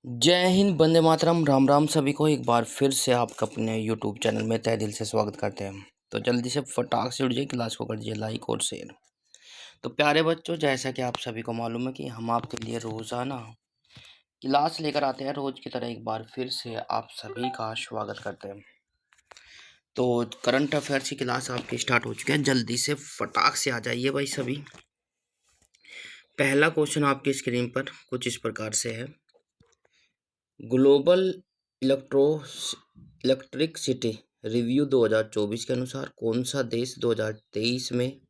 जय हिंद, वंदे मातरम, राम राम सभी को एक बार फिर से आपका अपने यूट्यूब चैनल में तहे दिल से स्वागत करते हैं। तो जल्दी से फटाक से उठ जाइए, क्लास को कर दीजिए लाइक और शेयर। तो प्यारे बच्चों, जैसा कि आप सभी को मालूम है कि हम आपके लिए रोज़ाना क्लास लेकर आते हैं। रोज़ की तरह एक बार फिर से आप सभी का स्वागत करते हैं। तो करंट अफेयर्स की क्लास आपकी स्टार्ट हो चुकी है। जल्दी से फटाक से आ जाइए भाई सभी। पहला क्वेश्चन आपकी स्क्रीन पर कुछ इस प्रकार से है। ग्लोबल इलेक्ट्रिसिटी रिव्यू 2024 के अनुसार कौन सा देश 2023 में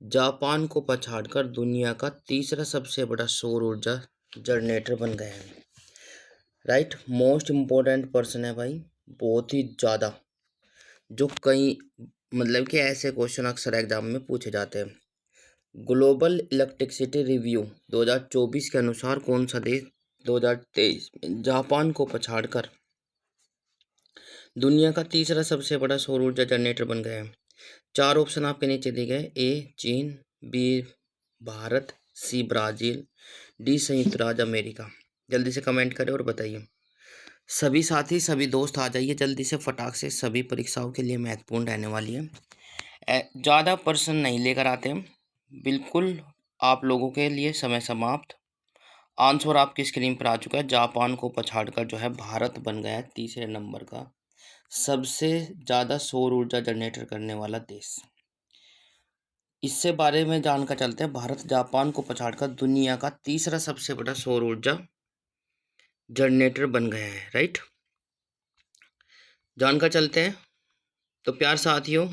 जापान को पछाड़कर दुनिया का तीसरा सबसे बड़ा सौर ऊर्जा जनरेटर बन गया है? राइट, मोस्ट इम्पोर्टेंट पर्सन है भाई, बहुत ही ज़्यादा, जो कई मतलब कि ऐसे क्वेश्चन अक्सर एग्जाम में पूछे जाते हैं। ग्लोबल इलेक्ट्रिसिटी रिव्यू 2024 के अनुसार कौन सा देश 2023 में जापान को पछाड़कर दुनिया का तीसरा सबसे बड़ा सौर ऊर्जा जनरेटर बन गया है? चार ऑप्शन आपके नीचे दिए गए। ए चीन, B Bharat, C Brazil, D संयुक्त राज्य अमेरिका। जल्दी से कमेंट करें और बताइए। सभी साथी, सभी दोस्त आ जाइए जल्दी से फटाक से, सभी परीक्षाओं के लिए महत्वपूर्ण रहने वाली है। ज़्यादा प्रश्न नहीं लेकर आते हैं, बिल्कुल आप लोगों के लिए समय समाप्त। आंसर आपकी स्क्रीन पर आ चुका है। जापान को पछाड़कर जो है भारत बन गया है तीसरे नंबर का सबसे ज़्यादा सौर ऊर्जा जनरेटर करने वाला देश। इससे बारे में जानकर चलते हैं। भारत जापान को पछाड़कर दुनिया का तीसरा सबसे बड़ा सौर ऊर्जा जनरेटर बन गया है। राइट, जानकर चलते हैं। तो प्यार साथियों,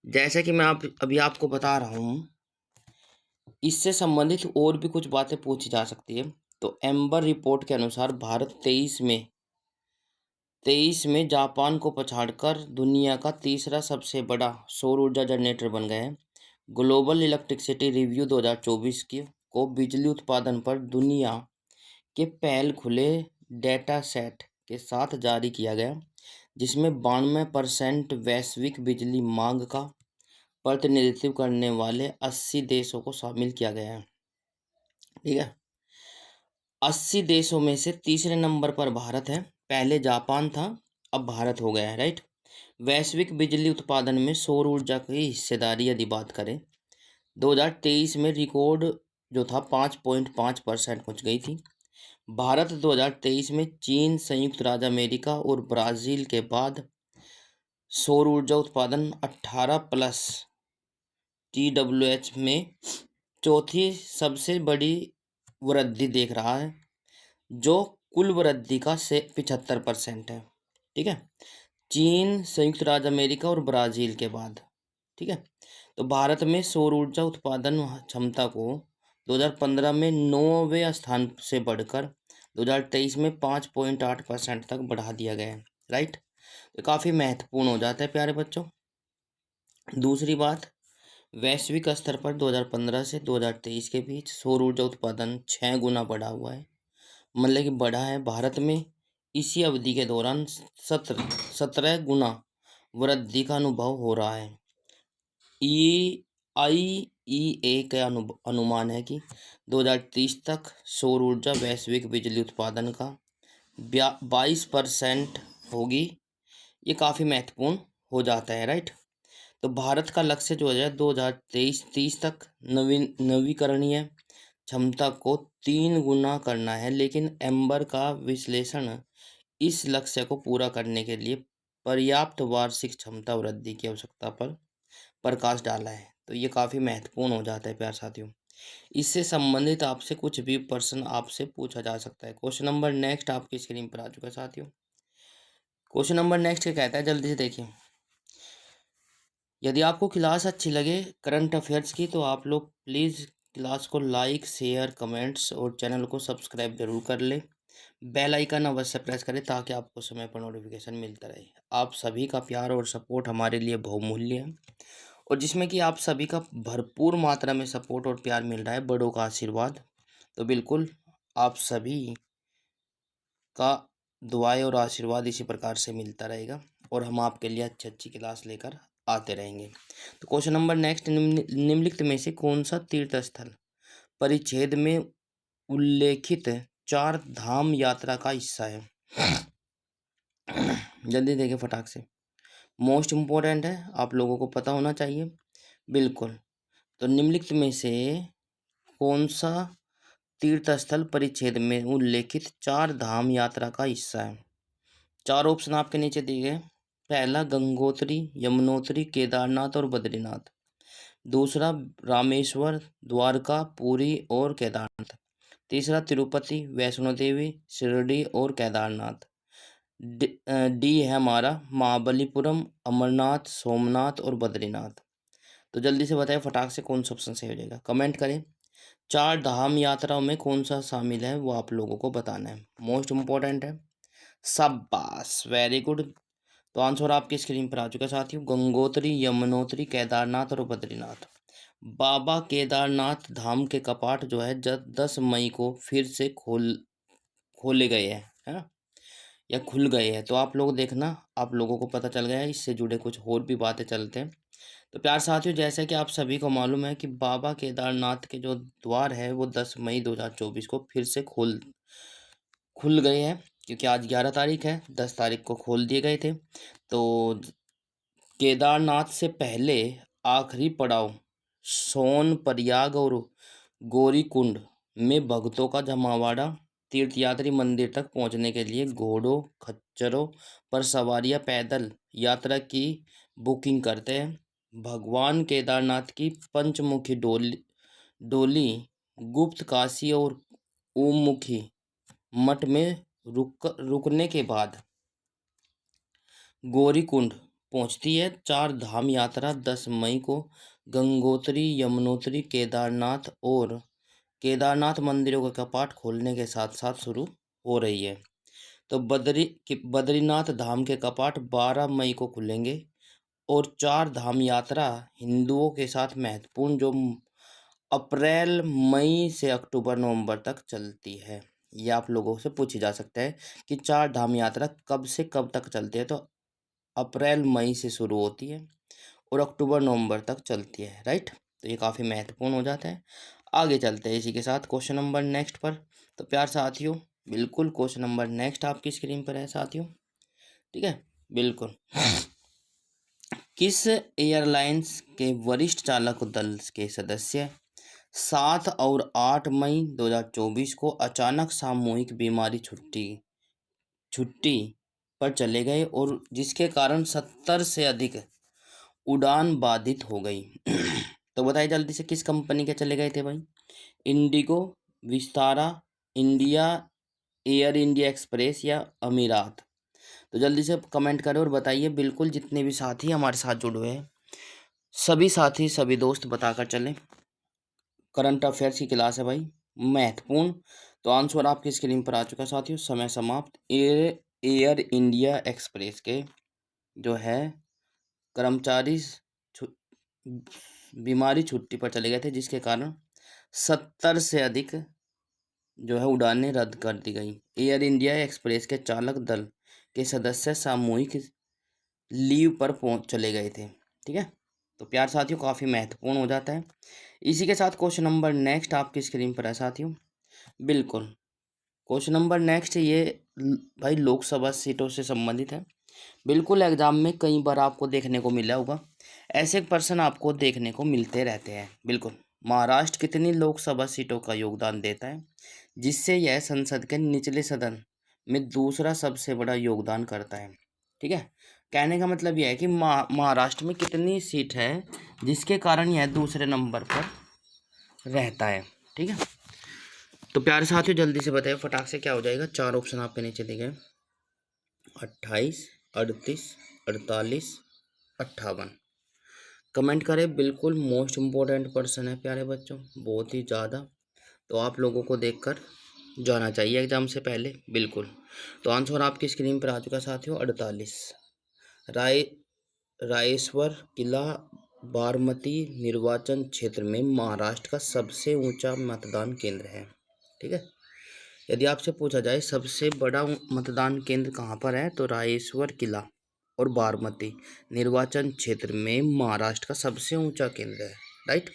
जैसे कि मैं अभी आपको बता रहा हूँ, इससे संबंधित और भी कुछ बातें पूछी जा सकती है। तो एम्बर रिपोर्ट के अनुसार भारत 23 में जापान को पछाड़कर दुनिया का तीसरा सबसे बड़ा सौर ऊर्जा जनरेटर बन गए हैं। ग्लोबल इलेक्ट्रिसिटी रिव्यू 2024 को बिजली उत्पादन पर दुनिया के पहल खुले डेटा सेट के साथ जारी किया गया, जिसमें 92% वैश्विक बिजली मांग का प्रतिनिधित्व करने वाले 80 देशों को शामिल किया गया है। ठीक है, 80 देशों में से तीसरे नंबर पर भारत है। पहले जापान था, अब भारत हो गया है। राइट, वैश्विक बिजली उत्पादन में सौर ऊर्जा की हिस्सेदारी यदि बात करें, 2023 में रिकॉर्ड जो था 5.5% पहुँच गई थी। भारत 2023 में चीन, संयुक्त राज्य अमेरिका और ब्राज़ील के बाद सौर ऊर्जा उत्पादन 18+ TWH में चौथी सबसे बड़ी वृद्धि देख रहा है, जो कुल वृद्धि का से 75% है। ठीक है, चीन, संयुक्त राज्य अमेरिका और ब्राज़ील के बाद। ठीक है, तो भारत में सौर ऊर्जा उत्पादन क्षमता को 2015 में 9वें स्थान से बढ़कर 2023 में 5.8% तक बढ़ा दिया गया है। राइट, तो काफ़ी महत्वपूर्ण हो जाता है प्यारे बच्चों। दूसरी बात, वैश्विक स्तर पर 2015 से 2023 के बीच सौर ऊर्जा उत्पादन 6 गुना बढ़ा हुआ है, मतलब कि बढ़ा है। भारत में इसी अवधि के दौरान 17 गुना वृद्धि का अनुभव हो रहा है। IEA का अनुमान है कि 2030 तक सौर ऊर्जा वैश्विक बिजली उत्पादन का 22% होगी। ये काफ़ी महत्वपूर्ण हो जाता है। राइट, तो भारत का लक्ष्य जो है 2023-30 तक नवीकरणीय क्षमता को 3 गुना करना है, लेकिन एम्बर का विश्लेषण इस लक्ष्य को पूरा करने के लिए पर्याप्त वार्षिक क्षमता वृद्धि की आवश्यकता पर प्रकाश डाला है। तो ये काफ़ी महत्वपूर्ण हो जाता है प्यार साथियों। इससे संबंधित आपसे कुछ भी प्रश्न आपसे पूछा जा सकता है। क्वेश्चन नंबर नेक्स्ट आपकी स्क्रीन पर आ चुका है साथियों। क्वेश्चन नंबर नेक्स्ट क्या कहता है, जल्दी से देखिए। यदि आपको क्लास अच्छी लगे करंट अफेयर्स की, तो आप लोग प्लीज़ क्लास को लाइक, शेयर, कमेंट्स और चैनल को सब्सक्राइब जरूर कर लें। बेल आइकन अवश्य प्रेस करें ताकि आपको समय पर नोटिफिकेशन मिलता रहे। आप सभी का प्यार और सपोर्ट हमारे लिए बहुमूल्य है, और जिसमें कि आप सभी का भरपूर मात्रा में सपोर्ट और प्यार मिल रहा है, बड़ों का आशीर्वाद। तो बिल्कुल आप सभी का दुआएं और आशीर्वाद इसी प्रकार से मिलता रहेगा, और हम आपके लिए अच्छी अच्छी क्लास लेकर आते रहेंगे। तो क्वेश्चन नंबर नेक्स्ट, निम्नलिखित में से कौन सा तीर्थ स्थल परिच्छेद में उल्लेखित चार धाम यात्रा का हिस्सा है? जल्दी देखिए फटाक से, मोस्ट इम्पोर्टेंट है, आप लोगों को पता होना चाहिए। बिल्कुल। तो निम्नलिखित में से कौन सा तीर्थ स्थल परिच्छेद में उल्लेखित चार धाम यात्रा का हिस्सा है? चार ऑप्शन आपके नीचे दिए गए। पहला गंगोत्री, यमुनोत्री, केदारनाथ और बद्रीनाथ। दूसरा रामेश्वर, द्वारका, पुरी और केदारनाथ। तीसरा तिरुपति, वैष्णो देवी, शिरडी और केदारनाथ। डी है हमारा महाबलीपुरम, अमरनाथ, सोमनाथ और बद्रीनाथ। तो जल्दी से बताइए फटाक से कौन सा ऑप्शन सही हो जाएगा, कमेंट करें। चार धाम यात्राओं में कौन सा शामिल है वो आप लोगों को बताना है, मोस्ट इम्पोर्टेंट है। शाबाश, वेरी गुड। तो आंसर आपकी स्क्रीन पर आ चुका है साथियों, गंगोत्री, यमुनोत्री, केदारनाथ और बद्रीनाथ। बाबा केदारनाथ धाम के कपाट जो है 10 मई को फिर से खोले गए हैं, है ना, या खुल गए हैं। तो आप लोग देखना, आप लोगों को पता चल गया है, इससे जुड़े कुछ और भी बातें चलते हैं। तो प्यार साथियों, जैसे कि आप सभी को मालूम है कि बाबा केदारनाथ के जो द्वार है वो 10 मई 2024 को फिर से खुल गए हैं, क्योंकि आज 11 तारीख है, 10 तारीख को खोल दिए गए थे। तो केदारनाथ से पहले आखिरी पड़ाव सोनप्रयाग और गौरीकुंड में भक्तों का जमावड़ा तीर्थयात्री मंदिर तक पहुंचने के लिए घोड़ों, खच्चरों पर सवारी या पैदल यात्रा की बुकिंग करते हैं। भगवान केदारनाथ की पंचमुखी डोली गुप्त काशी और ओममुखी मठ में रुकने के बाद गौरीकुंड पहुंचती है। चार धाम यात्रा 10 मई को गंगोत्री, यमुनोत्री, केदारनाथ मंदिरों के कपाट खोलने के साथ साथ शुरू हो रही है। तो बद्रीनाथ धाम के कपाट 12 मई को खुलेंगे और चार धाम यात्रा हिंदुओं के साथ महत्वपूर्ण जो अप्रैल मई से अक्टूबर नवंबर तक चलती है। ये आप लोगों से पूछी जा सकता है कि चार धाम यात्रा कब से कब तक चलती है। तो अप्रैल मई से शुरू होती है और अक्टूबर नवंबर तक चलती है, राइट। तो ये काफ़ी महत्वपूर्ण हो जाता है। आगे चलते हैं इसी के साथ क्वेश्चन नंबर नेक्स्ट पर। तो प्यार साथियों, बिल्कुल क्वेश्चन नंबर नेक्स्ट आपकी स्क्रीन पर है साथियों, ठीक है, बिल्कुल। किस एयरलाइंस के वरिष्ठ चालक दल के सदस्य 7 और 8 मई 2024 को अचानक सामूहिक बीमारी छुट्टी पर चले गए और जिसके कारण 70 से अधिक उड़ान बाधित हो गई? तो बताइए जल्दी से, किस कंपनी के चले गए थे भाई? Indigo, Vistara, India, air India express या अमीरात? तो जल्दी से कमेंट करें और बताइए। बिल्कुल, जितने भी साथी हमारे साथ जुड़े हुए हैं सभी साथी सभी दोस्त बताकर चलें। करंट अफेयर्स की क्लास है भाई, महत्वपूर्ण। तो आंसर आपकी स्क्रीन पर आ चुका है साथियों, समय समाप्त। एयर इंडिया एक्सप्रेस के जो है कर्मचारी बीमारी छुट्टी पर चले गए थे, जिसके कारण 70 से अधिक जो है उड़ानें रद्द कर दी गई। एयर इंडिया एक्सप्रेस के चालक दल के सदस्य सामूहिक लीव पर चले गए थे, ठीक है। तो प्यार साथियों, काफ़ी महत्वपूर्ण हो जाता है। इसी के साथ क्वेश्चन नंबर नेक्स्ट आपकी स्क्रीन पर है साथियों, बिल्कुल। क्वेश्चन नंबर नेक्स्ट ये भाई लोकसभा सीटों से संबंधित है। बिल्कुल, एग्जाम में कई बार आपको देखने को मिला होगा, ऐसे पर्सन आपको देखने को मिलते रहते हैं। बिल्कुल, महाराष्ट्र कितनी लोकसभा सीटों का योगदान देता है, जिससे यह संसद के निचले सदन में दूसरा सबसे बड़ा योगदान करता है, ठीक है। कहने का मतलब यह है कि महाराष्ट्र में कितनी सीट है जिसके कारण यह दूसरे नंबर पर रहता है, ठीक है। तो प्यारे साथियों, जल्दी से बताइए फटाक से क्या हो जाएगा। चार ऑप्शन आपके नीचे दिए गए, 28, 38, 48, 58। कमेंट करें। बिल्कुल मोस्ट इम्पोर्टेंट पर्सन है प्यारे बच्चों, बहुत ही ज़्यादा। तो आप लोगों को देखकर जाना चाहिए एग्जाम से पहले, बिल्कुल। तो आंसर आपकी स्क्रीन पर आ चुका साथियों, 48। रायेश्वर किला बारामती निर्वाचन क्षेत्र में महाराष्ट्र का सबसे ऊंचा मतदान केंद्र है, ठीक है। यदि आपसे पूछा जाए सबसे बड़ा मतदान केंद्र कहाँ पर है, तो रायेश्वर किला और बारामती निर्वाचन क्षेत्र में महाराष्ट्र का सबसे ऊंचा केंद्र है, राइट।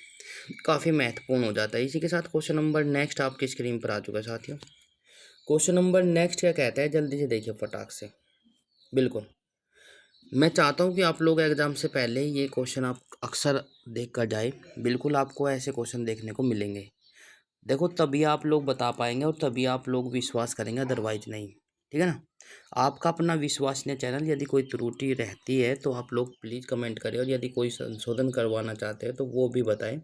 काफ़ी महत्वपूर्ण हो जाता है। इसी के साथ क्वेश्चन नंबर नेक्स्ट आपकी स्क्रीन पर आ चुका है साथियों, क्वेश्चन नंबर नेक्स्ट क्या कहता है, जल्दी से देखिए फटाक से। बिल्कुल, मैं चाहता हूँ कि आप लोग एग्ज़ाम से पहले ये क्वेश्चन आप अक्सर देख कर जाए। बिल्कुल आपको ऐसे क्वेश्चन देखने को मिलेंगे। देखो तभी आप लोग बता पाएंगे और तभी आप लोग विश्वास करेंगे, अदरवाइज नहीं। ठीक है ना। आपका अपना विश्वसनीय चैनल, यदि कोई त्रुटि रहती है तो आप लोग प्लीज़ कमेंट करें, और यदि कोई संशोधन करवाना चाहते हैं तो वो भी बताएं।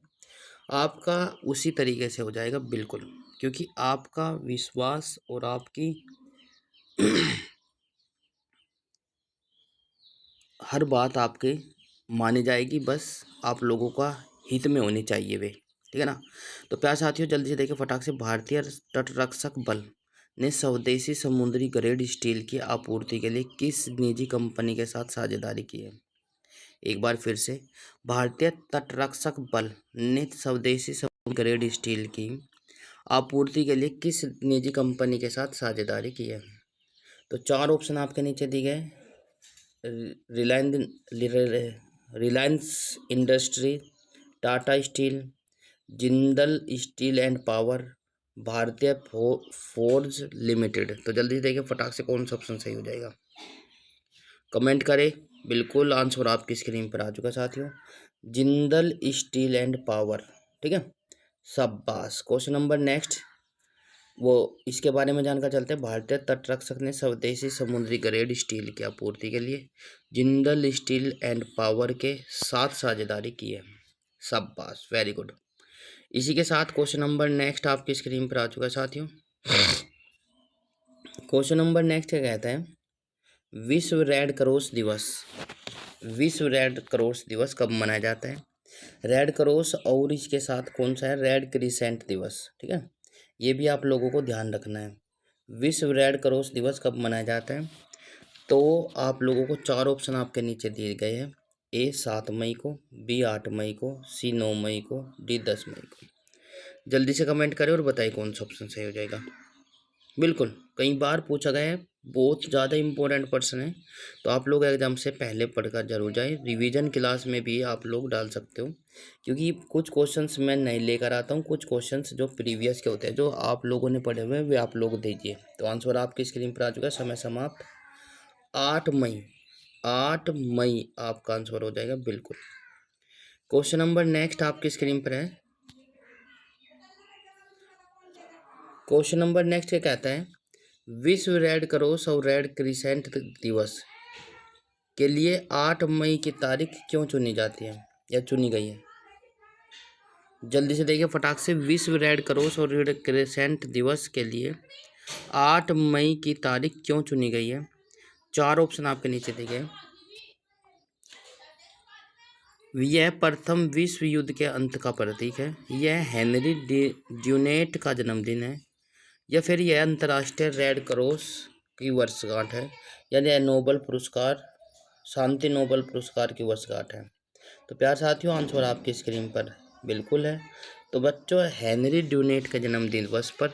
आपका उसी तरीके से हो जाएगा बिल्कुल, क्योंकि आपका विश्वास और आपकी हर बात आपके मानी जाएगी, बस आप लोगों का हित में होनी चाहिए वे। ठीक है ना। तो प्यार साथियों जल्दी से देखिए फटाक से। भारतीय तटरक्षक बल ने स्वदेशी समुद्री ग्रेड स्टील की आपूर्ति के लिए किस निजी कंपनी के साथ साझेदारी की है? एक बार फिर से, भारतीय तटरक्षक बल ने स्वदेशी समुद्री ग्रेड स्टील की आपूर्ति के लिए किस निजी कंपनी के साथ साझेदारी की है? तो चार ऑप्शन आपके नीचे दिए गए। Reliance industry, Tata steel, Jindal steel and power, भारतीय फोर्ज लिमिटेड। तो जल्दी से देखिए फटाक से कौन सा ऑप्शन सही हो जाएगा, कमेंट करें। बिल्कुल आंसर आपकी स्क्रीन पर आ चुका है साथियों, जिंदल स्टील एंड पावर। ठीक है, शाबाश। क्वेश्चन नंबर नेक्स्ट, वो इसके बारे में जानकर चलते हैं। भारतीय तटरक्षक ने स्वदेशी समुद्री ग्रेड स्टील की आपूर्ति के लिए जिंदल स्टील एंड पावर के साथ साझेदारी की है। शाबाश, वेरी गुड। इसी के साथ क्वेश्चन नंबर नेक्स्ट आपकी स्क्रीन पर आ चुका है साथियों। क्वेश्चन नंबर नेक्स्ट क्या कहता है, विश्व रेड क्रॉस दिवस, विश्व रेड क्रॉस दिवस कब मनाया जाता है? रेड क्रॉस और इसके साथ कौन सा है, रेड क्रिसेंट दिवस। ठीक है, ये भी आप लोगों को ध्यान रखना है। विश्व रेड क्रॉस दिवस कब मनाया जाता है? तो आप लोगों को चार ऑप्शन आपके नीचे दिए गए हैं। ए 7 मई को, बी 8 मई को, सी 9 मई को, डी 10 मई को। जल्दी से कमेंट करें और बताइए कौन सा ऑप्शन सही हो जाएगा। बिल्कुल, कई बार पूछा गया है, बहुत ज़्यादा इम्पोर्टेंट पर्सन है, तो आप लोग एग्जाम से पहले पढ़कर जरूर जाएं। रिवीजन क्लास में भी आप लोग डाल सकते हो, क्योंकि कुछ क्वेश्चंस मैं नहीं लेकर आता हूँ, कुछ क्वेश्चंस जो प्रीवियस के होते हैं, जो आप लोगों ने पढ़े हुए हैं वे आप लोग दीजिए। तो आंसर आपकी स्क्रीन पर आ चुका है, समय समाप्त। 8 मई, 8 मई आपका आंसर हो जाएगा बिल्कुल। क्वेश्चन नंबर नेक्स्ट आपकी स्क्रीन पर है। क्वेश्चन नंबर नेक्स्ट क्या कहता है, विश्व रेड क्रॉस और रेड क्रिसेंट दिवस के लिए 8 मई की तारीख क्यों चुनी जाती है या चुनी गई है? जल्दी से देखिए फटाक से। विश्व रेड क्रॉस और रेड क्रिसेंट दिवस के लिए 8 मई की तारीख क्यों चुनी गई है? चार ऑप्शन आपके नीचे दिए गए। यह प्रथम विश्व युद्ध के अंत का प्रतीक है, यह हेनरी ड्यूनेट का जन्मदिन है, या फिर यह अंतर्राष्ट्रीय रेड क्रॉस की वर्षगांठ है, यानी यह नोबल पुरस्कार, शांति नोबल पुरस्कार की वर्षगांठ है। तो प्यार साथियों आंसर आपकी स्क्रीन पर बिल्कुल है। तो बच्चों, हेनरी ड्यूनेट के जन्मदिन दिवस पर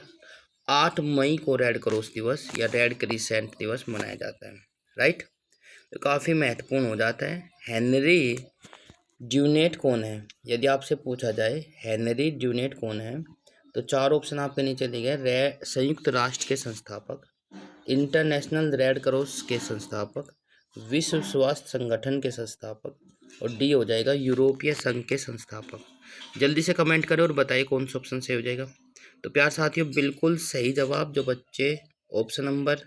8 मई को रेड क्रॉस दिवस या रेड क्रिसेंट दिवस मनाया जाता है। राइट, तो काफ़ी महत्वपूर्ण हो जाता है। हेनरी ड्यूनेट कौन है? यदि आपसे पूछा जाए हेनरी ड्यूनेट कौन है, तो चार ऑप्शन आपके नीचे दिए गए। संयुक्त राष्ट्र के संस्थापक, इंटरनेशनल रेड क्रॉस के संस्थापक, विश्व स्वास्थ्य संगठन के संस्थापक, और डी हो जाएगा यूरोपीय संघ के संस्थापक। जल्दी से कमेंट करें और बताइए कौन सा ऑप्शन सही हो जाएगा। तो प्यार साथियों बिल्कुल सही जवाब जो बच्चे ऑप्शन नंबर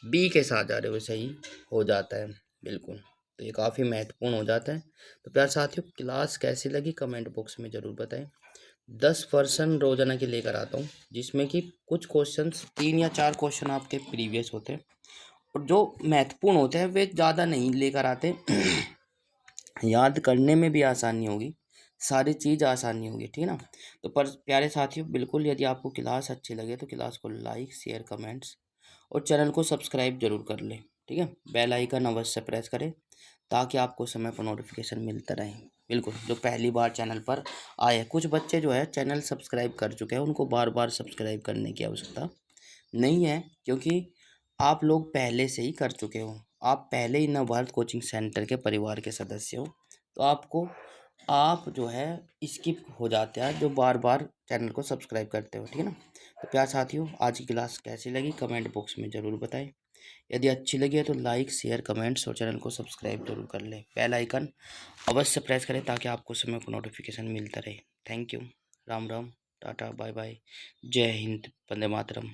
बी के साथ जा रहे हो सही हो जाता है बिल्कुल। तो ये काफ़ी महत्वपूर्ण हो जाता है। तो प्यार साथियों क्लास कैसी लगी कमेंट बॉक्स में ज़रूर बताएं। 10% रोजाना की लेकर आता हूँ, जिसमें कि कुछ क्वेश्चंस 3 या 4 क्वेश्चन आपके प्रीवियस होते हैं, और जो महत्वपूर्ण होते हैं वे ज़्यादा नहीं लेकर आते। याद करने में भी आसानी होगी, सारी चीज़ आसानी होगी। ठीक है ना। तो पर प्यारे साथियों बिल्कुल, यदि आपको क्लास अच्छी लगे तो क्लास को लाइक शेयर कमेंट्स और चैनल को सब्सक्राइब जरूर कर लें। ठीक है, बेल आइकन अवश्य प्रेस करें ताकि आपको समय पर नोटिफिकेशन मिलता रहे। बिल्कुल, जो पहली बार चैनल पर आए, कुछ बच्चे जो है चैनल सब्सक्राइब कर चुके हैं, उनको बार बार सब्सक्राइब करने की आवश्यकता नहीं है, क्योंकि आप लोग पहले से ही कर चुके हो। आप पहले ही नवभारत कोचिंग सेंटर के परिवार के सदस्य हो, तो आपको आप जो है स्किप हो जाते हैं जो बार बार चैनल को सब्सक्राइब करते हो, ठीक है ना। तो प्यार साथियों, आज की क्लास कैसी लगी कमेंट बॉक्स में ज़रूर बताएं। यदि अच्छी लगी है तो लाइक शेयर कमेंट्स और चैनल को सब्सक्राइब जरूर कर लें। बेल आइकन अवश्य प्रेस करें ताकि आपको समय को नोटिफिकेशन मिलता रहे। Thank you. Ram Ram, tata, bye bye, जय हिंद, वंदे मातरम।